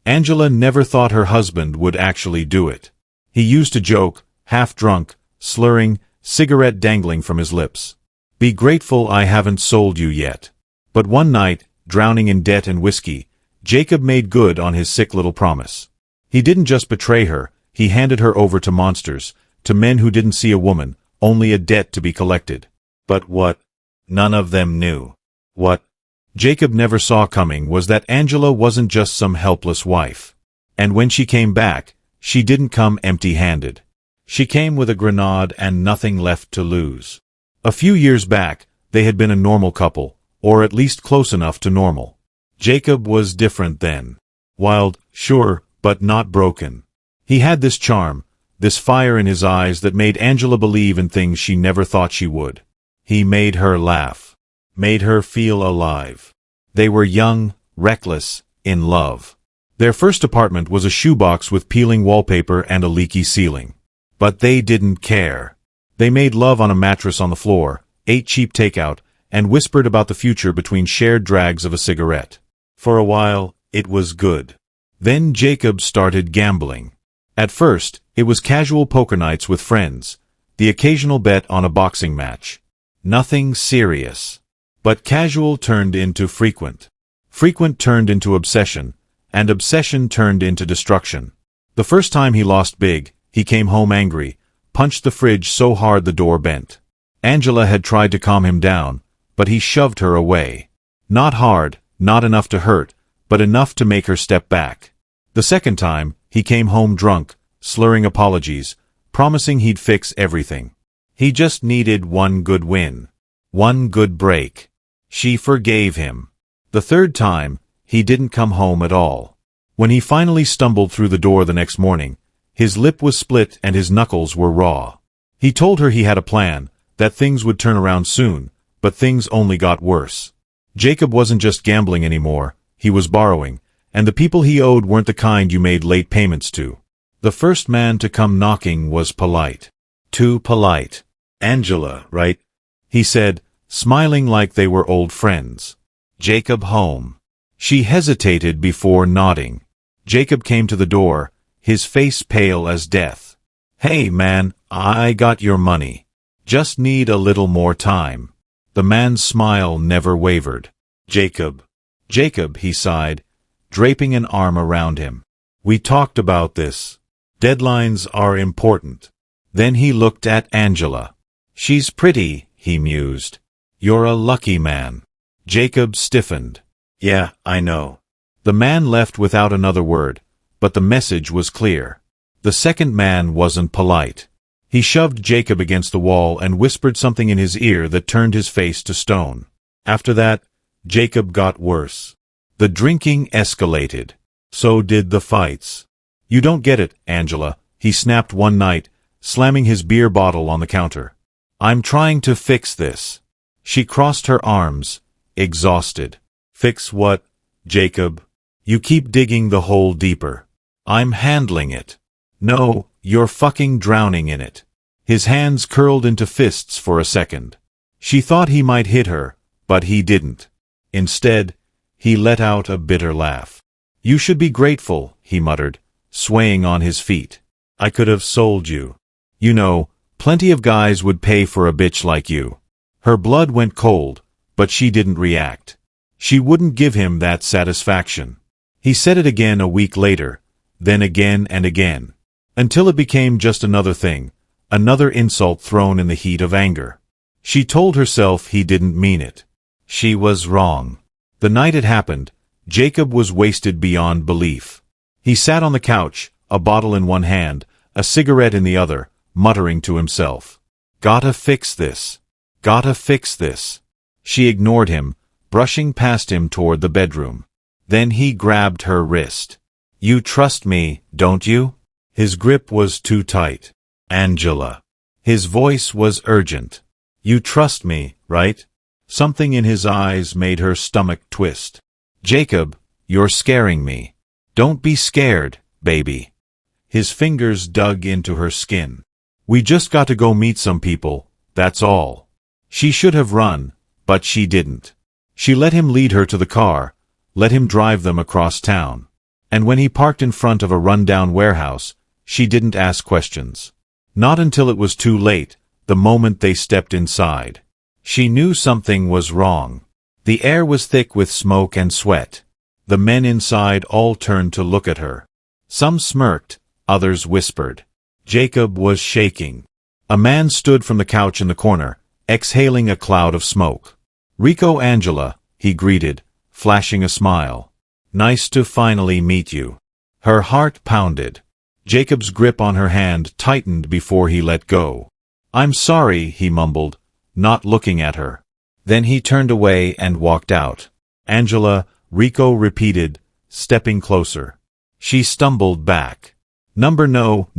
Angela never thought her husband would actually do it. He used to joke, half drunk, slurring, cigarette dangling from his lips. Be grateful I haven't sold you yet. But one night, drowning in debt and whiskey, Jacob made good on his sick little promise. He didn't just betray her, he handed her over to monsters, to men who didn't see a woman, only a debt to be collected. But what? None of them knew. What Jacob never saw coming was that Angela wasn't just some helpless wife. And when she came back, she didn't come empty-handed. She came with a grenade and nothing left to lose. A few years back, they had been a normal couple, or at least close enough to normal. Jacob was different then. Wild, sure, but not broken. He had this charm, this fire in his eyes that made Angela believe in things she never thought she would. He made her laugh. Made her feel alive. They were young, reckless, in love. Their first apartment was a shoebox with peeling wallpaper and a leaky ceiling. But they didn't care. They made love on a mattress on the floor, ate cheap takeout, and whispered about the future between shared drags of a cigarette. For a while, it was good. Then Jacob started gambling. At first, it was casual poker nights with friends, the occasional bet on a boxing match. Nothing serious. But casual turned into frequent. Frequent turned into obsession, and obsession turned into destruction. The first time he lost big, he came home angry, punched the fridge so hard the door bent. Angela had tried to calm him down, but he shoved her away. Not hard, not enough to hurt, but enough to make her step back. The second time, he came home drunk, slurring apologies, promising he'd fix everything. He just needed one good win. One good break. She forgave him. The third time, he didn't come home at all. When he finally stumbled through the door the next morning, his lip was split and his knuckles were raw. He told her he had a plan, that things would turn around soon, but things only got worse. Jacob wasn't just gambling anymore, he was borrowing, and the people he owed weren't the kind you made late payments to. The first man to come knocking was polite. Too polite. Angela, right? He said, smiling like they were old friends. Jacob home. She hesitated before nodding. Jacob came to the door, his face pale as death. Hey man, I got your money. Just need a little more time. The man's smile never wavered. Jacob. Jacob, he sighed, draping an arm around him. We talked about this. Deadlines are important. Then he looked at Angela. She's pretty, he mused. You're a lucky man. Jacob stiffened. Yeah, I know. The man left without another word, but the message was clear. The second man wasn't polite. He shoved Jacob against the wall and whispered something in his ear that turned his face to stone. After that, Jacob got worse. The drinking escalated. So did the fights. You don't get it, Angela, he snapped one night, slamming his beer bottle on the counter. I'm trying to fix this. She crossed her arms, exhausted. Fix what, Jacob? You keep digging the hole deeper. I'm handling it. No, you're fucking drowning in it. His hands curled into fists for a second. She thought he might hit her, but he didn't. Instead, he let out a bitter laugh. You should be grateful, he muttered, swaying on his feet. I could have sold you. You know, plenty of guys would pay for a bitch like you. Her blood went cold, but she didn't react. She wouldn't give him that satisfaction. He said it again a week later, then again and again, until it became just another thing, another insult thrown in the heat of anger. She told herself he didn't mean it. She was wrong. The night it happened, Jacob was wasted beyond belief. He sat on the couch, a bottle in one hand, a cigarette in the other, muttering to himself. Gotta fix this. Gotta fix this. She ignored him, brushing past him toward the bedroom. Then he grabbed her wrist. You trust me, don't you? His grip was too tight. Angela. His voice was urgent. You trust me, right? Something in his eyes made her stomach twist. Jacob, you're scaring me. Don't be scared, baby. His fingers dug into her skin. We just got to go meet some people, that's all. She should have run, but she didn't. She let him lead her to the car, let him drive them across town. And when he parked in front of a run-down warehouse, she didn't ask questions. Not until it was too late, the moment they stepped inside. She knew something was wrong. The air was thick with smoke and sweat. The men inside all turned to look at her. Some smirked, others whispered. Jacob was shaking. A man stood from the couch in the corner, exhaling a cloud of smoke. "Rico Angela," he greeted, flashing a smile. "Nice to finally meet you." Her heart pounded. Jacob's grip on her hand tightened before he let go. "I'm sorry," he mumbled, not looking at her. Then he turned away and walked out. "Angela," Rico repeated, stepping closer. She stumbled back. No,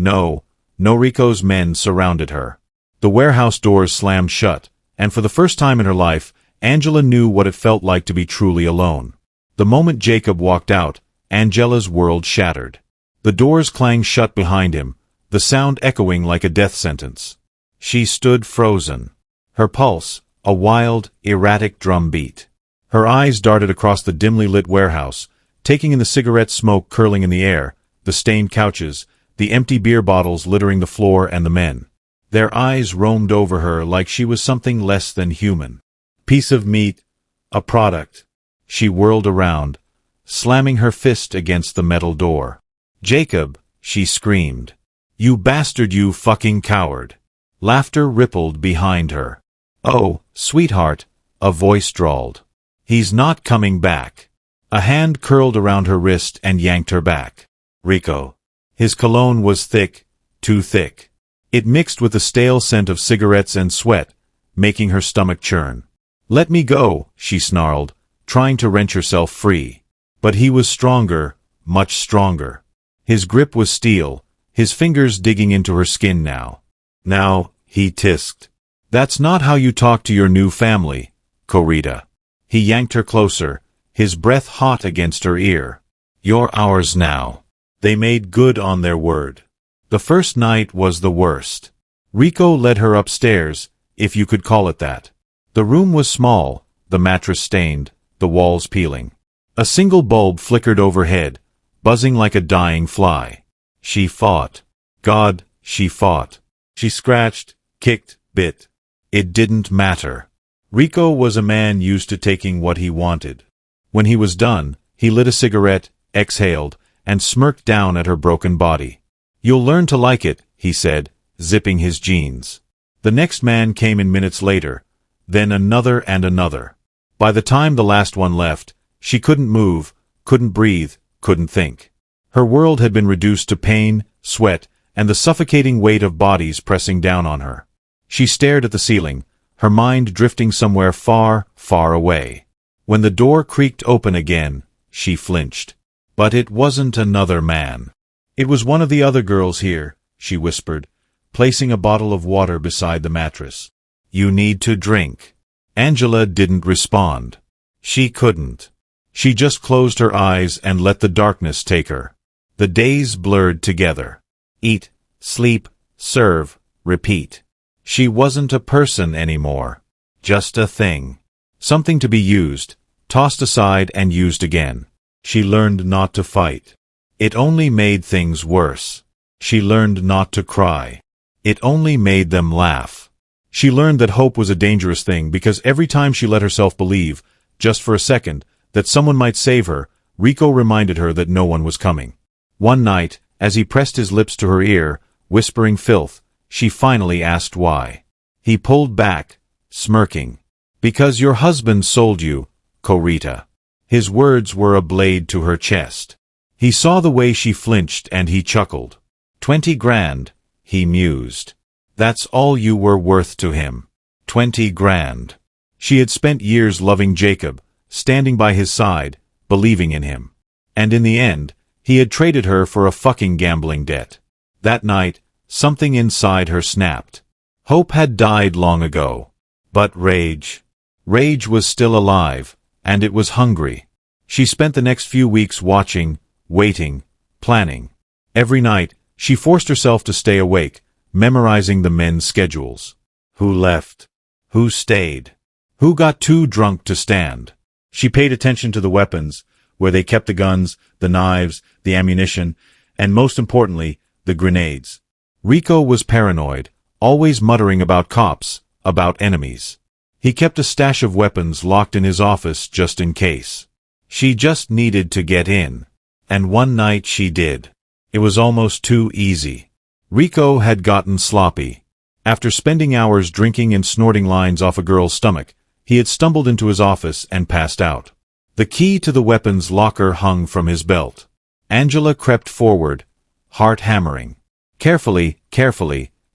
Rico's men surrounded her. The warehouse doors slammed shut, and for the first time in her life, Angela knew what it felt like to be truly alone. The moment Jacob walked out, Angela's world shattered. The doors clanged shut behind him, the sound echoing like a death sentence. She stood frozen. Her pulse, a wild, erratic drum beat. Her eyes darted across the dimly lit warehouse, taking in the cigarette smoke curling in the air, the stained couches, the empty beer bottles littering the floor and the men. Their eyes roamed over her like she was something less than human. Piece of meat, a product. She whirled around, slamming her fist against the metal door. "Jacob," she screamed. "You bastard, you fucking coward." Laughter rippled behind her. "Oh, sweetheart," a voice drawled. "He's not coming back." A hand curled around her wrist and yanked her back. Rico. His cologne was thick, too thick. It mixed with the stale scent of cigarettes and sweat, making her stomach churn. "Let me go," she snarled, trying to wrench herself free. But he was stronger, much stronger. His grip was steel, his fingers digging into her skin now. "Now," he tisked. "That's not how you talk to your new family, Corita." He yanked her closer, his breath hot against her ear. "You're ours now." They made good on their word. The first night was the worst. Rico led her upstairs, if you could call it that. The room was small, the mattress stained, the walls peeling. A single bulb flickered overhead, buzzing like a dying fly. She fought. God, she fought. She scratched, kicked, bit. It didn't matter. Rico was a man used to taking what he wanted. When he was done, he lit a cigarette, exhaled, and smirked down at her broken body. "You'll learn to like it," he said, zipping his jeans. The next man came in minutes later, then another and another. By the time the last one left, she couldn't move, couldn't breathe, couldn't think. Her world had been reduced to pain, sweat, and the suffocating weight of bodies pressing down on her. She stared at the ceiling, her mind drifting somewhere far, far away. When the door creaked open again, she flinched. But it wasn't another man. "It was one of the other girls here," she whispered, placing a bottle of water beside the mattress. "You need to drink." Angela didn't respond. She couldn't. She just closed her eyes and let the darkness take her. The days blurred together. Eat, sleep, serve, repeat. She wasn't a person anymore. Just a thing. Something to be used, tossed aside and used again. She learned not to fight. It only made things worse. She learned not to cry. It only made them laugh. She learned that hope was a dangerous thing because every time she let herself believe, just for a second, that someone might save her, Rico reminded her that no one was coming. One night, as he pressed his lips to her ear, whispering filth, she finally asked why. He pulled back, smirking. "Because your husband sold you, Corita." His words were a blade to her chest. He saw the way she flinched and he chuckled. 20 grand, he mused. That's all you were worth to him. 20 grand. She had spent years loving Jacob, standing by his side, believing in him. And in the end, he had traded her for a fucking gambling debt. That night, something inside her snapped. Hope had died long ago. But rage. Rage was still alive, and it was hungry. She spent the next few weeks watching, waiting, planning. Every night, she forced herself to stay awake, memorizing the men's schedules. Who left? Who stayed? Who got too drunk to stand? She paid attention to the weapons, where they kept the guns, the knives, the ammunition, and most importantly, the grenades. Rico was paranoid, always muttering about cops, about enemies. He kept a stash of weapons locked in his office just in case. She just needed to get in. And one night she did. It was almost too easy. Rico had gotten sloppy. After spending hours drinking and snorting lines off a girl's stomach, he had stumbled into his office and passed out. The key to the weapons locker hung from his belt. Angela crept forward, heart hammering. Carefully,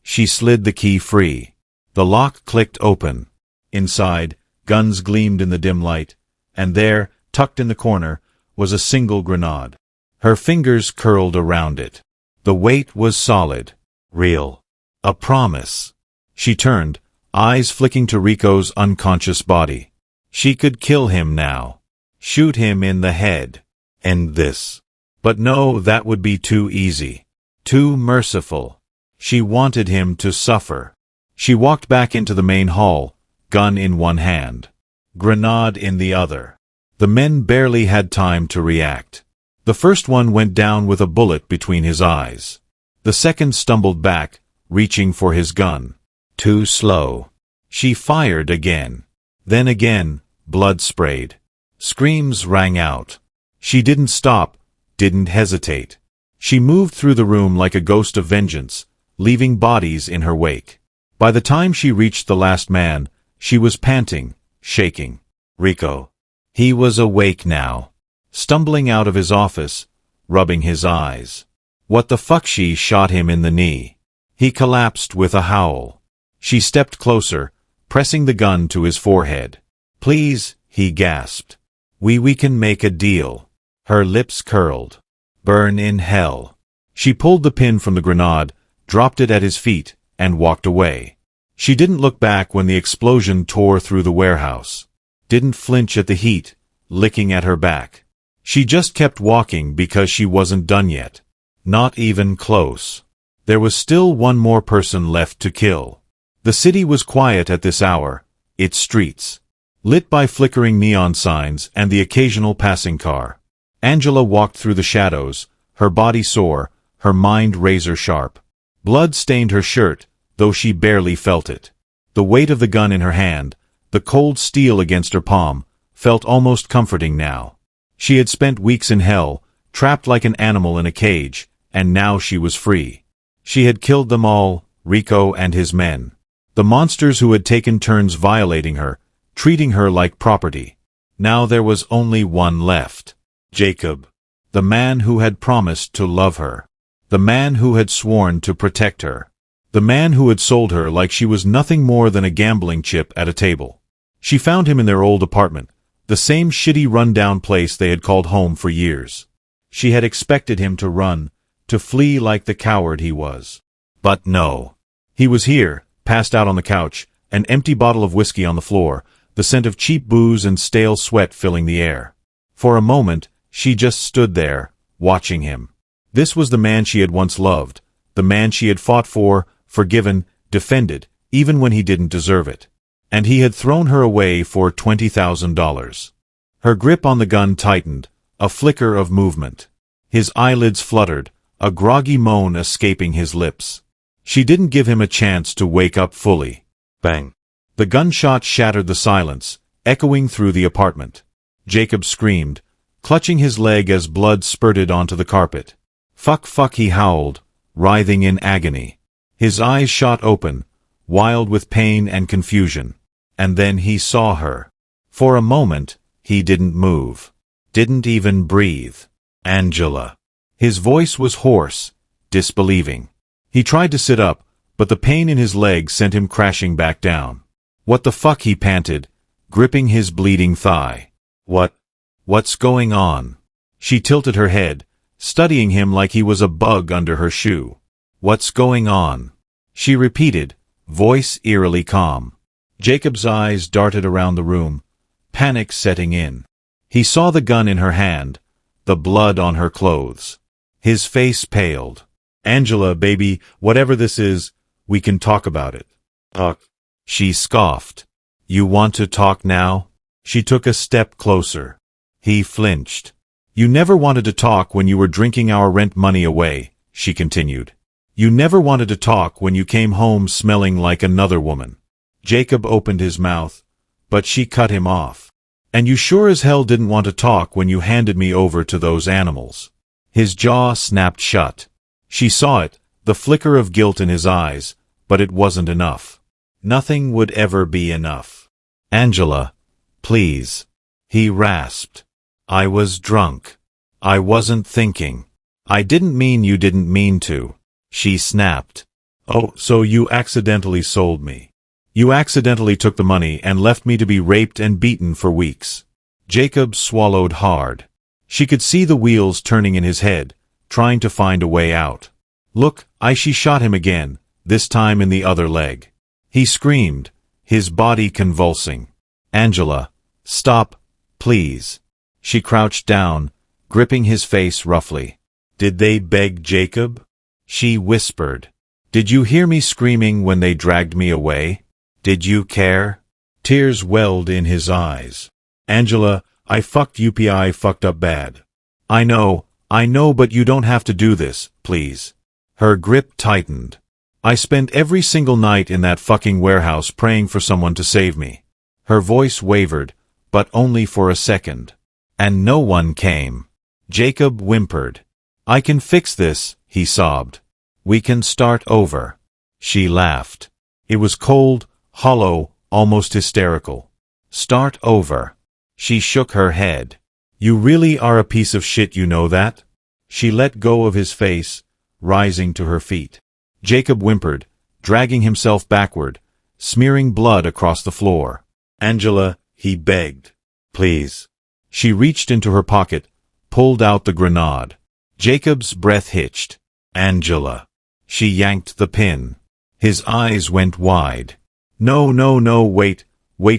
she slid the key free. The lock clicked open. Inside, guns gleamed in the dim light, and there, tucked in the corner, was a single grenade. Her fingers curled around it. The weight was solid, real. A promise. She turned, eyes flicking to Rico's unconscious body. She could kill him now. Shoot him in the head. End this. But no, that would be too easy. Too merciful. She wanted him to suffer. She walked back into the main hall, gun in one hand, grenade in the other. The men barely had time to react. The first one went down with a bullet between his eyes. The second stumbled back, reaching for his gun. Too slow. She fired again. Then again, blood sprayed. Screams rang out. She didn't stop, didn't hesitate. She moved through the room like a ghost of vengeance, leaving bodies in her wake. By the time she reached the last man, she was panting, shaking. Rico. He was awake now. Stumbling out of his office, rubbing his eyes. What the fuck? She shot him in the knee. He collapsed with a howl. She stepped closer, pressing the gun to his forehead. Please, he gasped. We can make a deal. Her lips curled. Burn in hell. She pulled the pin from the grenade, dropped it at his feet, and walked away. She didn't look back when the explosion tore through the warehouse. Didn't flinch at the heat, licking at her back. She just kept walking because she wasn't done yet. Not even close. There was still one more person left to kill. The city was quiet at this hour, its streets lit by flickering neon signs and the occasional passing car. Angela walked through the shadows, her body sore, her mind razor-sharp. Blood stained her shirt, though she barely felt it. The weight of the gun in her hand, the cold steel against her palm, felt almost comforting now. She had spent weeks in hell, trapped like an animal in a cage, and now she was free. She had killed them all, Rico and his men. The monsters who had taken turns violating her, treating her like property. Now there was only one left. Jacob. The man who had promised to love her. The man who had sworn to protect her. The man who had sold her like she was nothing more than a gambling chip at a table. She found him in their old apartment, the same shitty run-down place they had called home for years. She had expected him to run, to flee like the coward he was. But no. He was here, passed out on the couch, an empty bottle of whiskey on the floor, the scent of cheap booze and stale sweat filling the air. For a moment, she just stood there, watching him. This was the man she had once loved, the man she had fought for, forgiven, defended, even when he didn't deserve it. And he had thrown her away for $20,000. Her grip on the gun tightened, a flicker of movement. His eyelids fluttered, a groggy moan escaping his lips. She didn't give him a chance to wake up fully. Bang. The gunshot shattered the silence, echoing through the apartment. Jacob screamed, clutching his leg as blood spurted onto the carpet. Fuck, he howled, writhing in agony. His eyes shot open, wild with pain and confusion. And then he saw her. For a moment, he didn't move. Didn't even breathe. Angela. His voice was hoarse, disbelieving. He tried to sit up, but the pain in his leg sent him crashing back down. What the fuck, he panted, gripping his bleeding thigh. What's going on? She tilted her head, studying him like he was a bug under her shoe. What's going on? She repeated, voice eerily calm. Jacob's eyes darted around the room, panic setting in. He saw the gun in her hand, the blood on her clothes. His face paled. Angela, baby, whatever this is, we can talk about it. Talk. She scoffed. You want to talk now? She took a step closer. He flinched. You never wanted to talk when you were drinking our rent money away, she continued. You never wanted to talk when you came home smelling like another woman. Jacob opened his mouth, but she cut him off. And you sure as hell didn't want to talk when you handed me over to those animals. His jaw snapped shut. She saw it, the flicker of guilt in his eyes, but it wasn't enough. Nothing would ever be enough. Angela, please. He rasped. I was drunk. I wasn't thinking. I didn't mean you didn't mean to. She snapped. Oh, so you accidentally sold me. You accidentally took the money and left me to be raped and beaten for weeks. Jacob swallowed hard. She could see the wheels turning in his head, trying to find a way out. Look, she shot him again, this time in the other leg. He screamed, his body convulsing. Angela, stop, please. She crouched down, gripping his face roughly. Did they beg Jacob? She whispered. Did you hear me screaming when they dragged me away? Did you care? Tears welled in his eyes. Angela, I fucked up bad. I know, but you don't have to do this, please. Her grip tightened. I spent every single night in that fucking warehouse praying for someone to save me. Her voice wavered, but only for a second. And no one came. Jacob whimpered. I can fix this, he sobbed. We can start over. She laughed. It was cold, hollow, almost hysterical. Start over. She shook her head. You really are a piece of shit, you know that? She let go of his face, rising to her feet. Jacob whimpered, dragging himself backward, smearing blood across the floor. Angela, he begged. Please. She reached into her pocket, pulled out the grenade. Jacob's breath hitched. Angela. She yanked the pin. His eyes went wide. No, wait,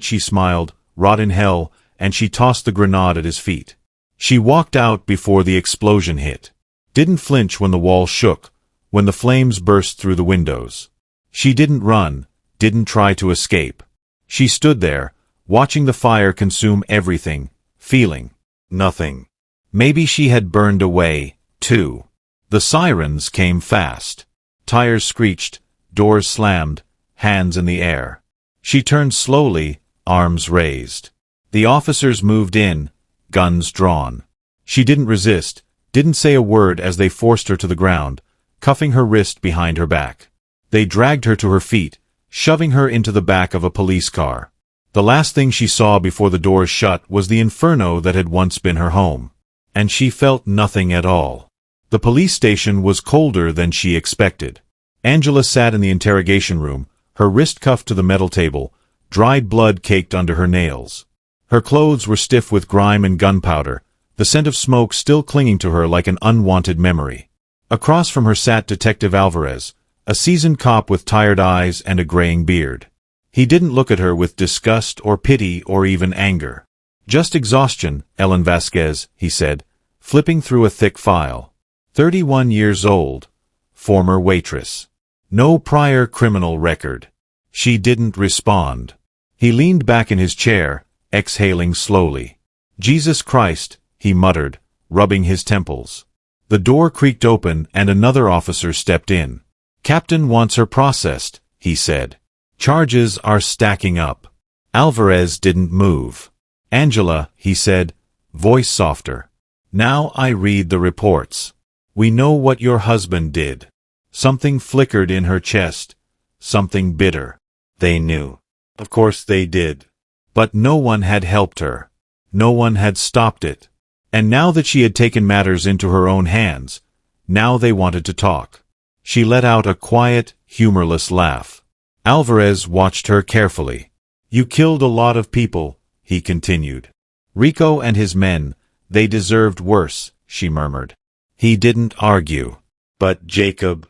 she smiled, rot in hell, and she tossed the grenade at his feet. She walked out before the explosion hit. Didn't flinch when the wall shook, when the flames burst through the windows. She didn't run, didn't try to escape. She stood there, watching the fire consume everything, feeling nothing. Maybe she had burned away, too. The sirens came fast. Tires screeched, doors slammed, hands in the air. She turned slowly, arms raised. The officers moved in, guns drawn. She didn't resist, didn't say a word as they forced her to the ground, cuffing her wrist behind her back. They dragged her to her feet, shoving her into the back of a police car. The last thing she saw before the doors shut was the inferno that had once been her home. And she felt nothing at all. The police station was colder than she expected. Angela sat in the interrogation room, her wrist cuffed to the metal table, dried blood caked under her nails. Her clothes were stiff with grime and gunpowder, the scent of smoke still clinging to her like an unwanted memory. Across from her sat Detective Alvarez, a seasoned cop with tired eyes and a graying beard. He didn't look at her with disgust or pity or even anger. Just exhaustion, Ellen Vasquez, he said, flipping through a thick file. 31 years old. Former waitress. No prior criminal record. She didn't respond. He leaned back in his chair, exhaling slowly. Jesus Christ, he muttered, rubbing his temples. The door creaked open and another officer stepped in. Captain wants her processed, he said. Charges are stacking up. Alvarez didn't move. Angela, he said, voice softer. Now I read the reports. We know what your husband did. Something flickered in her chest. Something bitter. They knew. Of course they did. But no one had helped her. No one had stopped it. And now that she had taken matters into her own hands, now they wanted to talk. She let out a quiet, humorless laugh. Alvarez watched her carefully. You killed a lot of people, he continued. Rico and his men, they deserved worse, she murmured. He didn't argue. But Jacob.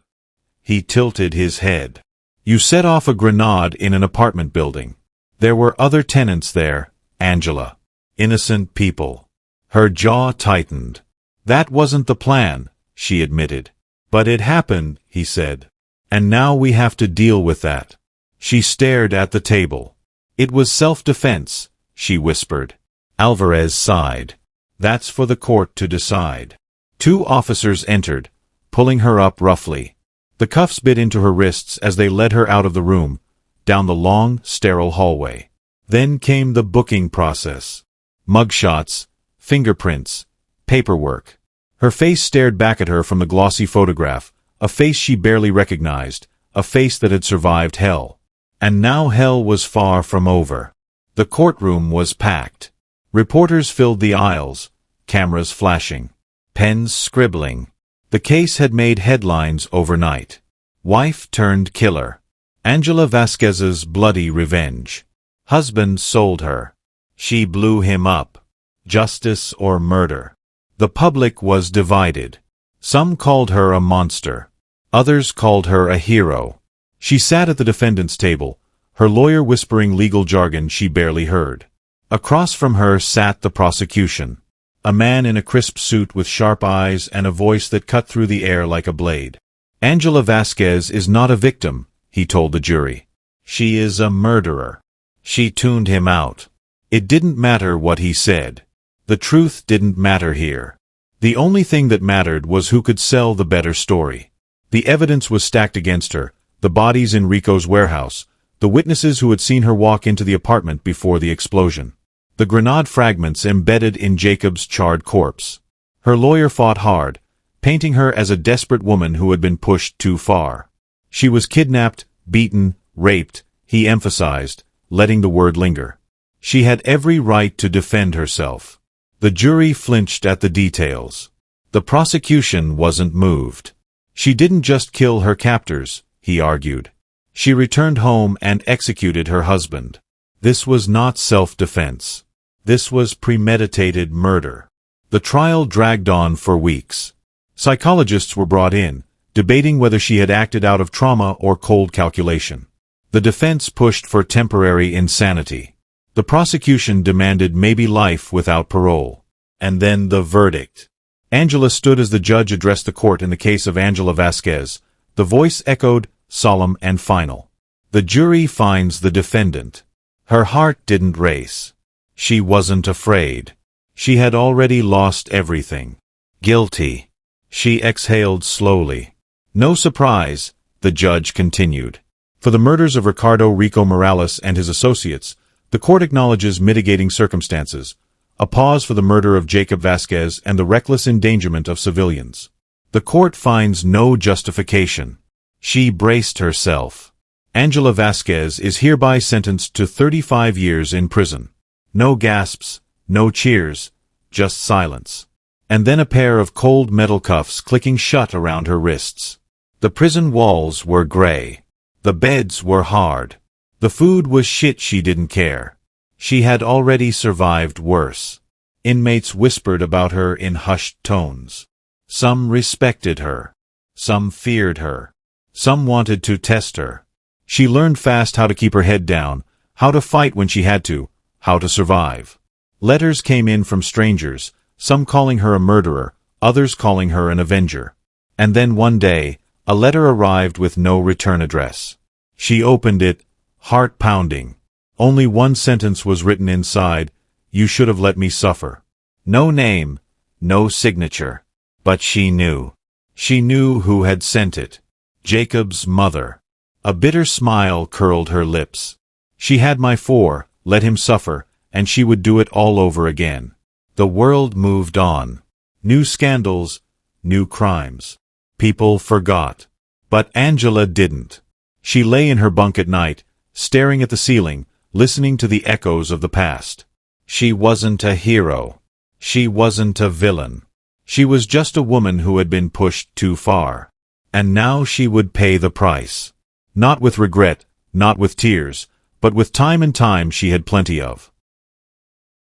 He tilted his head. You set off a grenade in an apartment building. There were other tenants there, Angela. Innocent people. Her jaw tightened. That wasn't the plan, she admitted. But it happened, he said. And now we have to deal with that. She stared at the table. It was self-defense, she whispered. Alvarez sighed. That's for the court to decide. 2 officers entered, pulling her up roughly. The cuffs bit into her wrists as they led her out of the room, down the long, sterile hallway. Then came the booking process. Mugshots, fingerprints, paperwork. Her face stared back at her from the glossy photograph, a face she barely recognized, a face that had survived hell. And now hell was far from over. The courtroom was packed. Reporters filled the aisles, cameras flashing, pens scribbling. The case had made headlines overnight. Wife turned killer. Angela Vasquez's bloody revenge. Husband sold her. She blew him up. Justice or murder. The public was divided. Some called her a monster. Others called her a hero. She sat at the defendant's table, her lawyer whispering legal jargon she barely heard. Across from her sat the prosecution. A man in a crisp suit with sharp eyes and a voice that cut through the air like a blade. Angela Vasquez is not a victim, he told the jury. She is a murderer. She tuned him out. It didn't matter what he said. The truth didn't matter here. The only thing that mattered was who could sell the better story. The evidence was stacked against her, the bodies in Rico's warehouse, the witnesses who had seen her walk into the apartment before the explosion. The grenade fragments embedded in Jacob's charred corpse. Her lawyer fought hard, painting her as a desperate woman who had been pushed too far. She was kidnapped, beaten, raped, he emphasized, letting the word linger. She had every right to defend herself. The jury flinched at the details. The prosecution wasn't moved. She didn't just kill her captors, he argued. She returned home and executed her husband. This was not self-defense. This was premeditated murder. The trial dragged on for weeks. Psychologists were brought in, debating whether she had acted out of trauma or cold calculation. The defense pushed for temporary insanity. The prosecution demanded maybe life without parole. And then the verdict. Angela stood as the judge addressed the court in the case of Angela Vasquez. The voice echoed, solemn and final. The jury finds the defendant. Her heart didn't race. She wasn't afraid. She had already lost everything. Guilty. She exhaled slowly. No surprise, the judge continued. For the murders of Ricardo Rico Morales and his associates, the court acknowledges mitigating circumstances, a pause for the murder of Jacob Vasquez and the reckless endangerment of civilians. The court finds no justification. She braced herself. Angela Vasquez is hereby sentenced to 35 years in prison. No gasps, no cheers, just silence. And then a pair of cold metal cuffs clicking shut around her wrists. The prison walls were gray. The beds were hard. The food was shit. She didn't care. She had already survived worse. Inmates whispered about her in hushed tones. Some respected her. Some feared her. Some wanted to test her. She learned fast how to keep her head down, how to fight when she had to, how to survive. Letters came in from strangers, some calling her a murderer, others calling her an avenger. And then one day, a letter arrived with no return address. She opened it, heart pounding. Only one sentence was written inside: "You should have let me suffer." No name, no signature. But she knew. She knew who had sent it. Jacob's mother. A bitter smile curled her lips. She had my four, let him suffer, and she would do it all over again. The world moved on. New scandals, new crimes. People forgot. But Angela didn't. She lay in her bunk at night, staring at the ceiling, listening to the echoes of the past. She wasn't a hero. She wasn't a villain. She was just a woman who had been pushed too far. And now she would pay the price. Not with regret, not with tears, but with time, and time she had plenty of.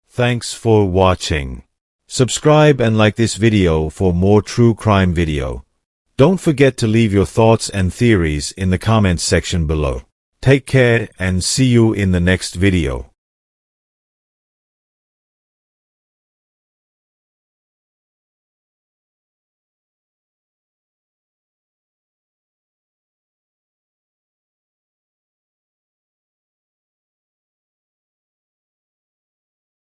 Thanks for watching. Subscribe and like this video for more true crime video. Don't forget to leave your thoughts and theories in the comments section below. Take care and see you in the next video.